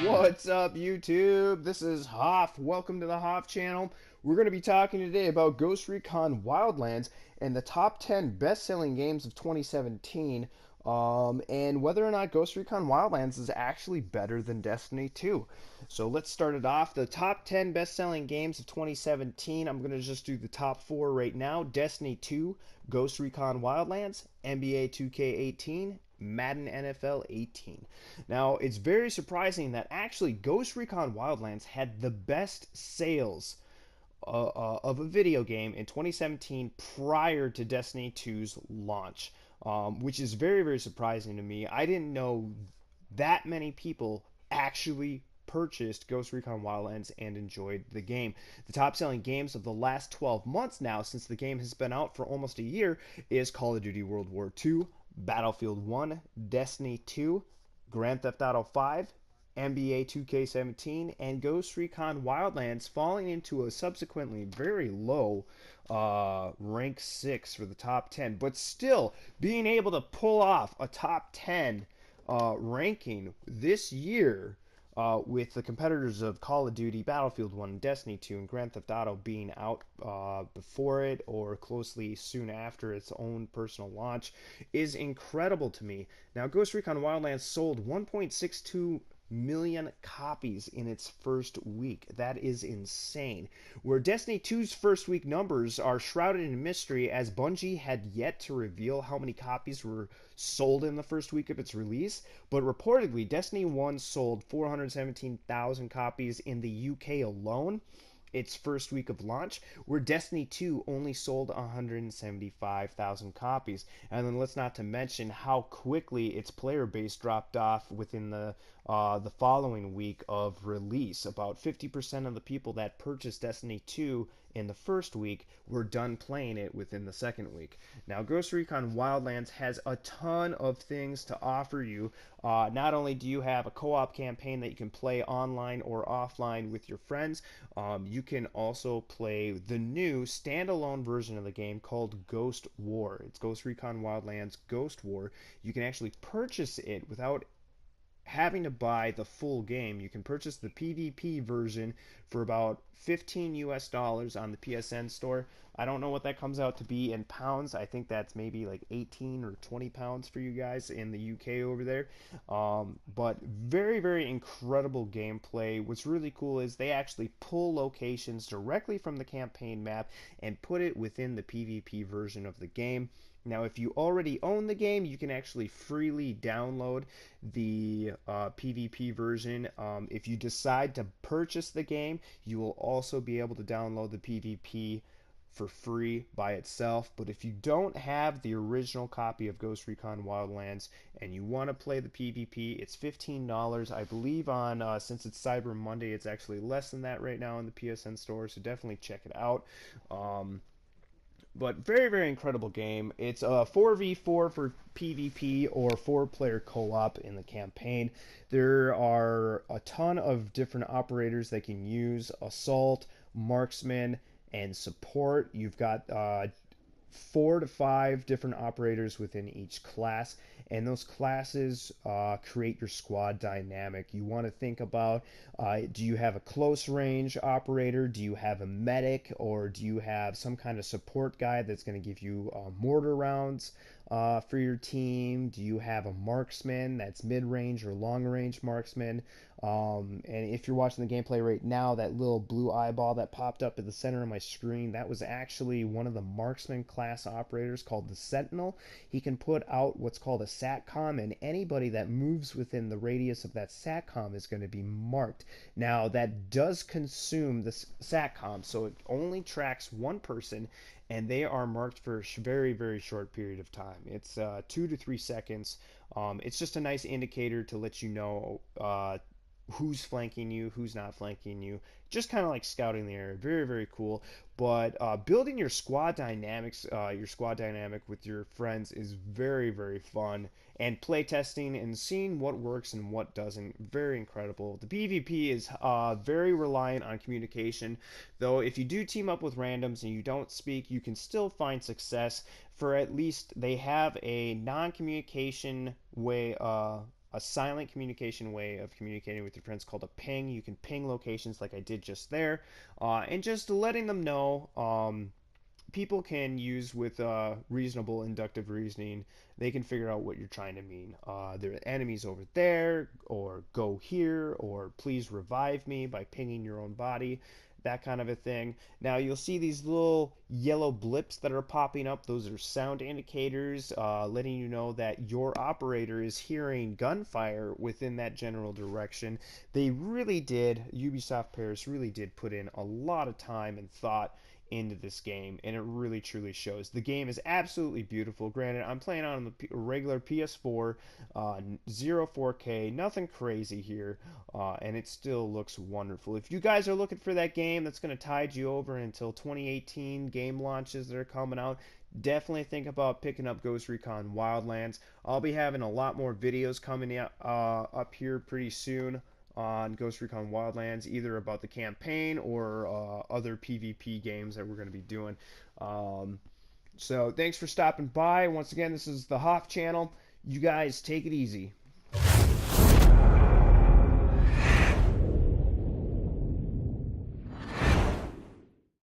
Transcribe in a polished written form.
What's up, YouTube? This is Hoff. Welcome to the Hoff Channel. We're going to be talking today about Ghost Recon Wildlands and the top 10 best-selling games of 2017, and whether or not Ghost Recon Wildlands is actually better than Destiny 2. So let's start it off. The top 10 best-selling games of 2017. I'm going to just do the top 4 right now. Destiny 2, Ghost Recon Wildlands, NBA 2K18, Madden NFL 18. Now, it's very surprising that actually Ghost Recon Wildlands had the best sales of a video game in 2017 prior to Destiny 2's launch, which is very, very surprising to me. I didn't know that many people actually purchased Ghost Recon Wildlands and enjoyed the game. The top selling games of the last 12 months now, since the game has been out for almost a year, is Call of Duty World War II, Battlefield 1, Destiny 2, Grand Theft Auto 5, NBA 2K17, and Ghost Recon Wildlands, falling into a subsequently very low rank 6 for the top 10, but still being able to pull off a top 10 ranking this year, with the competitors of Call of Duty, Battlefield 1, Destiny 2, and Grand Theft Auto being out before it or closely soon after its own personal launch, is incredible to me. Now, Ghost Recon Wildlands sold 1.62 million copies in its first week. That is insane. Where Destiny 2's first week numbers are shrouded in mystery, as Bungie had yet to reveal how many copies were sold in the first week of its release, but reportedly Destiny 1 sold 417,000 copies in the UK alone its first week of launch, where Destiny 2 only sold 175,000 copies. And then let's not to mention how quickly its player base dropped off within the following week of release. About 50% of the people that purchased Destiny 2 in the first week were done playing it within the second week. Now, Ghost Recon Wildlands has a ton of things to offer you. Not only do you have a co-op campaign that you can play online or offline with your friends, you can also play the new standalone version of the game called Ghost War. It's Ghost Recon Wildlands Ghost War. You can actually purchase it without having to buy the full game. You can purchase the PvP version for about $15 on the PSN store. I don't know what that comes out to be in pounds. I think that's maybe like 18 or 20 pounds for you guys in the UK over there. But very, very incredible gameplay. What's really cool is they actually pull locations directly from the campaign map and put it within the PvP version of the game. Now, if you already own the game, you can actually freely download the PvP version. If you decide to purchase the game, you will also be able to download the PvP for free by itself. But if you don't have the original copy of Ghost Recon Wildlands and you want to play the PvP, it's $15. I believe on since it's Cyber Monday, it's actually less than that right now in the PSN store, so definitely check it out. But very, very incredible game. It's a 4v4 for PvP or 4-player co-op in the campaign. There are a ton of different operators that can use: assault, marksman, and support. You've got 4 to 5 different operators within each class, and those classes create your squad dynamic. You want to think about, do you have a close range operator, do you have a medic, or do you have some kind of support guy that's going to give you mortar rounds for your team? Do you have a marksman that's mid-range or long-range marksman? And if you're watching the gameplay right now, that little blue eyeball that popped up at the center of my screen, that was actually one of the marksman class operators called the Sentinel. He can put out what's called a SATCOM, and anybody that moves within the radius of that SATCOM is going to be marked. Now, that does consume the SATCOM, so it only tracks one person, and they are marked for a very, very short period of time. It's 2 to 3 seconds. It's just a nice indicator to let you know who's flanking you, who's not flanking you. Just kind of like scouting the area. Very, very cool. But building your squad dynamics, your squad dynamic with your friends is very, very fun. And playtesting and seeing what works and what doesn't, very incredible. The PvP is very reliant on communication, though if you do team up with randoms and you don't speak, you can still find success. For at least they have a non-communication way, a silent communication way of communicating with your friends called a ping. You can ping locations like I did just there, and just letting them know. People can use with reasonable inductive reasoning. They can figure out what you're trying to mean. There are enemies over there, or go here, or please revive me by pinging your own body, that kind of a thing. Now you'll see these little yellow blips that are popping up. Those are sound indicators letting you know that your operator is hearing gunfire within that general direction. They really did, Ubisoft Paris really did put in a lot of time and thought into this game, and it really truly shows. The game is absolutely beautiful. Granted, I'm playing on the regular PS4, zero 4K, nothing crazy here, and it still looks wonderful. If you guys are looking for that game that's going to tide you over until 2018 game launches that are coming out, definitely think about picking up Ghost Recon Wildlands. I'll be having a lot more videos coming up here pretty soon on Ghost Recon Wildlands, either about the campaign or other PvP games that we're going to be doing. So thanks for stopping by. Once again, this is the Hoff Channel. You guys take it easy.